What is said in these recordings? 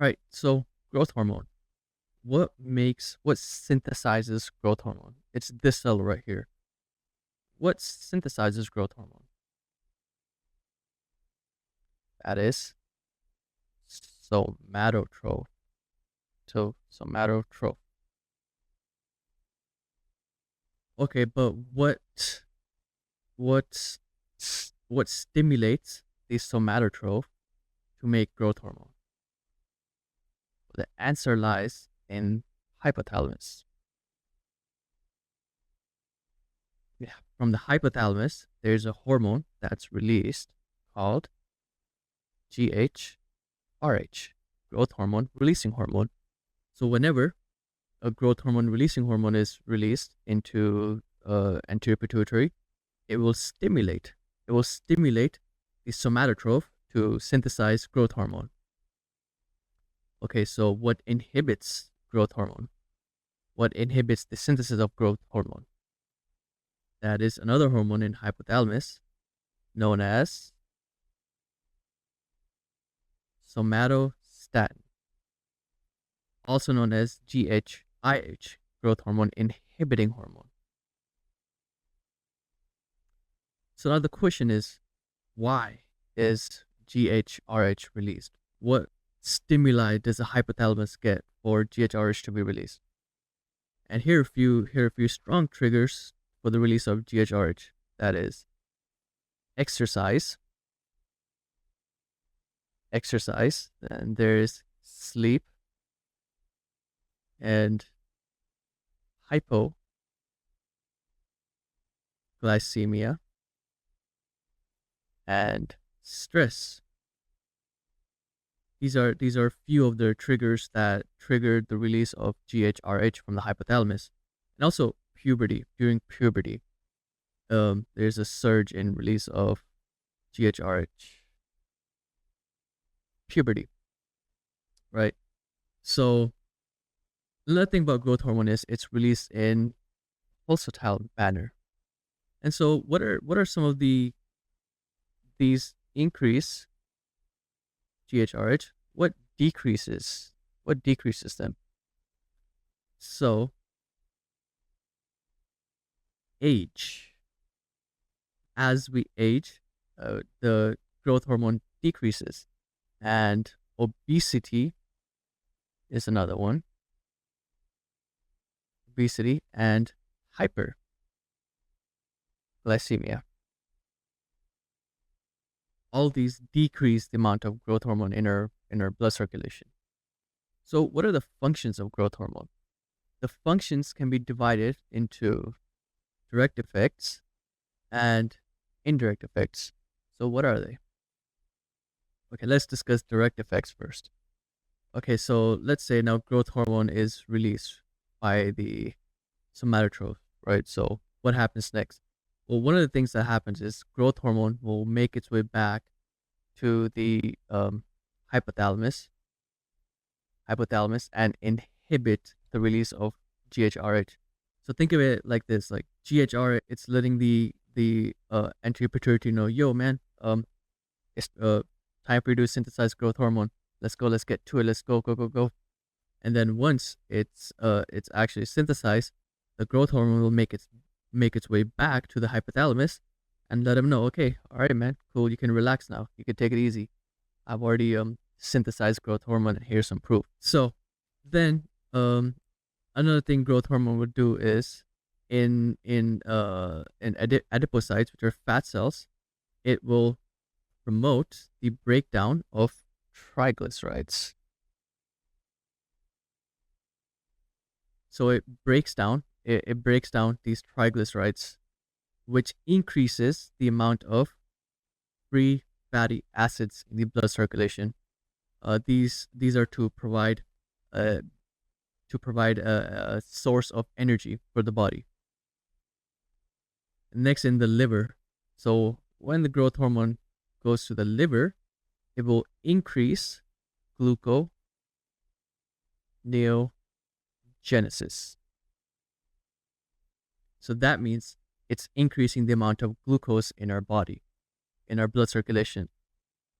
Right. So growth hormone. What synthesizes growth hormone? It's this cell right here. What synthesizes growth hormone? That is somatotroph. So somatotroph. Okay, but what what stimulates the somatotroph to make growth hormone? The answer lies in hypothalamus. Yeah. From the hypothalamus, there's a hormone that's released called GHRH, growth hormone releasing hormone. So whenever a growth hormone releasing hormone is released into anterior pituitary, it will stimulate the somatotroph to synthesize growth hormone. Okay, so what inhibits growth hormone? What inhibits the synthesis of growth hormone? That is another hormone in hypothalamus known as somatostatin, also known as GHIH, growth hormone inhibiting hormone. So now the question is, why is GHRH released? What stimuli does the hypothalamus get for GHRH to be released? And here are a few strong triggers for the release of GHRH. That is exercise, and there is sleep and hypoglycemia and stress. These are a few of the triggers that triggered the release of GHRH from the hypothalamus. And also puberty. During puberty, there's a surge in release of GHRH. Puberty, right? So another thing about growth hormone is it's released in pulsatile manner. And so what are some of these increase GHRH? What decreases them? So age. As we age, the growth hormone decreases, and obesity is another one. Obesity and hyperglycemia. All these decrease the amount of growth hormone in our blood circulation. So what are the functions of growth hormone? The functions can be divided into direct effects and indirect effects. So what are they? Okay, let's discuss direct effects first. Okay, so let's say now growth hormone is released by the somatotroph, right? So what happens next? Well, one of the things that happens is growth hormone will make its way back to the hypothalamus and inhibit the release of GHRH. So think of it like this: like GHRH, it's letting the anterior pituitary know, yo man, it's time for you to synthesize growth hormone. Let's go, let's get to it, let's go, go, go, go. And then once it's actually synthesized, the growth hormone will make its way back to the hypothalamus and let them know, okay, all right, man, cool, you can relax now, you can take it easy. I've already synthesized growth hormone, and here's some proof. So then another thing growth hormone would do is in adipocytes, which are fat cells, it will promote the breakdown of triglycerides. So it breaks down these triglycerides, which increases the amount of free fatty acids in the blood circulation. These are to provide a source of energy for the body. Next, in the liver. So when the growth hormone goes to the liver, it will increase gluconeogenesis. So that means it's increasing the amount of glucose in our body, in our blood circulation.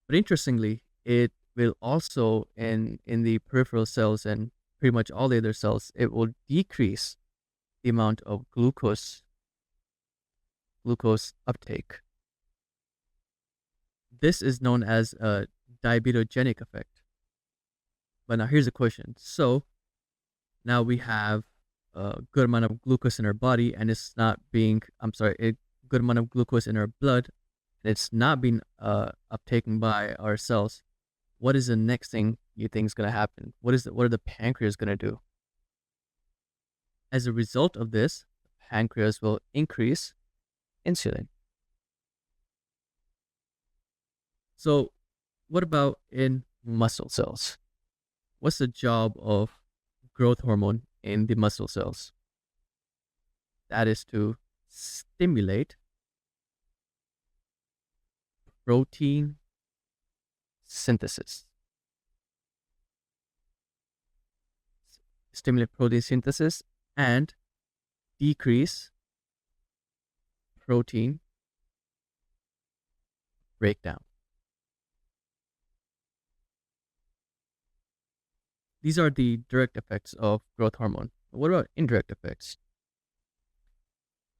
But interestingly, it will also in the peripheral cells and pretty much all the other cells, it will decrease the amount of glucose uptake. This is known as a diabetogenic effect. But now here's a question. So now we have a good amount of glucose in our body, and it's not being, a good amount of glucose in our blood, and it's not being uptaken by our cells. What is the next thing you think is going to happen? What are the pancreas going to do? As a result of this, pancreas will increase insulin. So what about in muscle cells? What's the job of growth hormone in the muscle cells? That is to stimulate protein synthesis. Stimulate protein synthesis and decrease protein breakdown. These are the direct effects of growth hormone. What about indirect effects?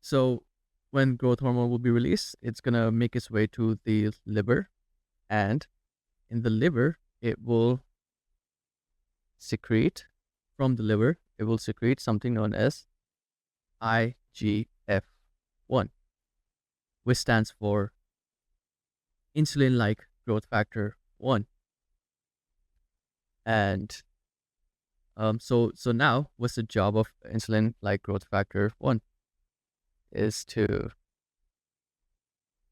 So when growth hormone will be released, it's going to make its way to the liver, and in the liver, it will secrete from the liver, it will secrete something known as IGF-1, which stands for insulin-like growth factor 1. And so now, what's the job of insulin-like growth factor 1? Is to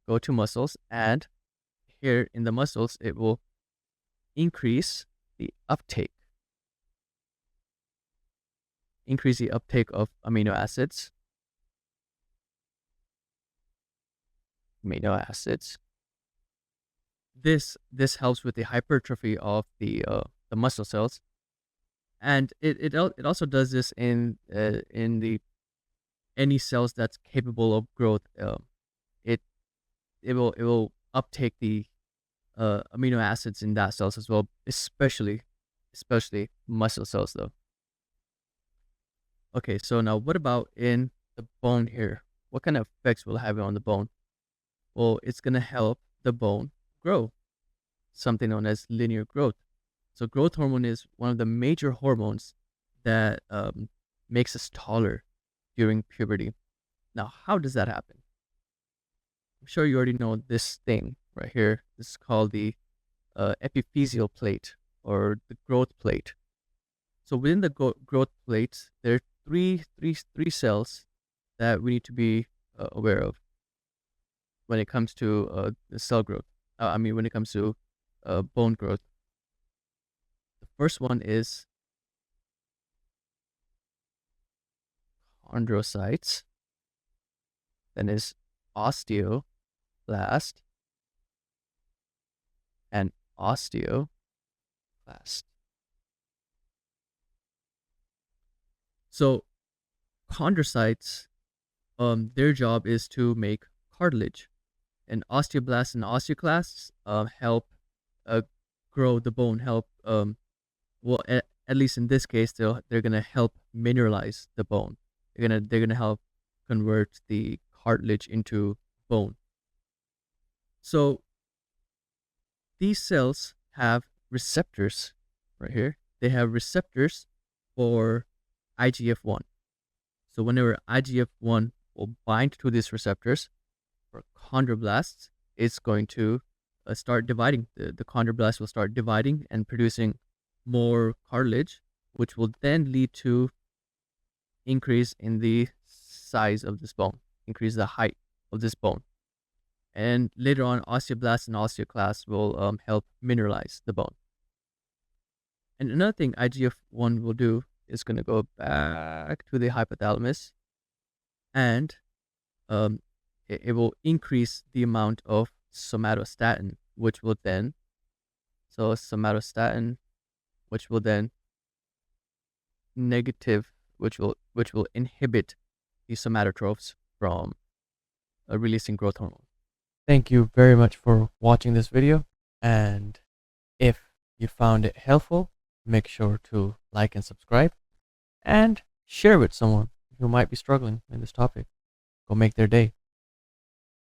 go to muscles, and here in the muscles, it will increase the uptake of amino acids. This helps with the hypertrophy of the muscle cells, and it also does this in the any cells that's capable of growth. It will uptake the amino acids in that cells as well, especially muscle cells though. Okay, so now what about in the bone here? What kind of effects will it have on the bone? Well, it's gonna help the bone grow, something known as linear growth. So growth hormone is one of the major hormones that makes us taller during puberty. Now, how does that happen? I'm sure you already know this thing right here. This is called the epiphyseal plate, or the growth plate. So within the growth plate, there are three cells that we need to be aware of when it comes to the cell growth. When it comes to bone growth. The first one is chondrocytes, then is osteoblast and osteoclast. So chondrocytes, their job is to make cartilage, and osteoblasts and osteoclasts help grow the bone. At least in this case, they're gonna help mineralize the bone. They're gonna help convert the cartilage into bone. So these cells have receptors right here. They have receptors for IGF-1. So whenever IGF-1 will bind to these receptors, for chondroblasts, it's going to start dividing. The chondroblast will start dividing and producing more cartilage, which will then lead to increase in the size of this bone, increase the height of this bone. And later on, osteoblasts and osteoclasts will help mineralize the bone. And another thing IGF-1 will do is going to go back to the hypothalamus, and it will increase the amount of somatostatin, which will then which will inhibit the somatotrophs from releasing growth hormone. Thank you very much for watching this video, and if you found it helpful, make sure to like and subscribe and share with someone who might be struggling in this topic. Go make their day.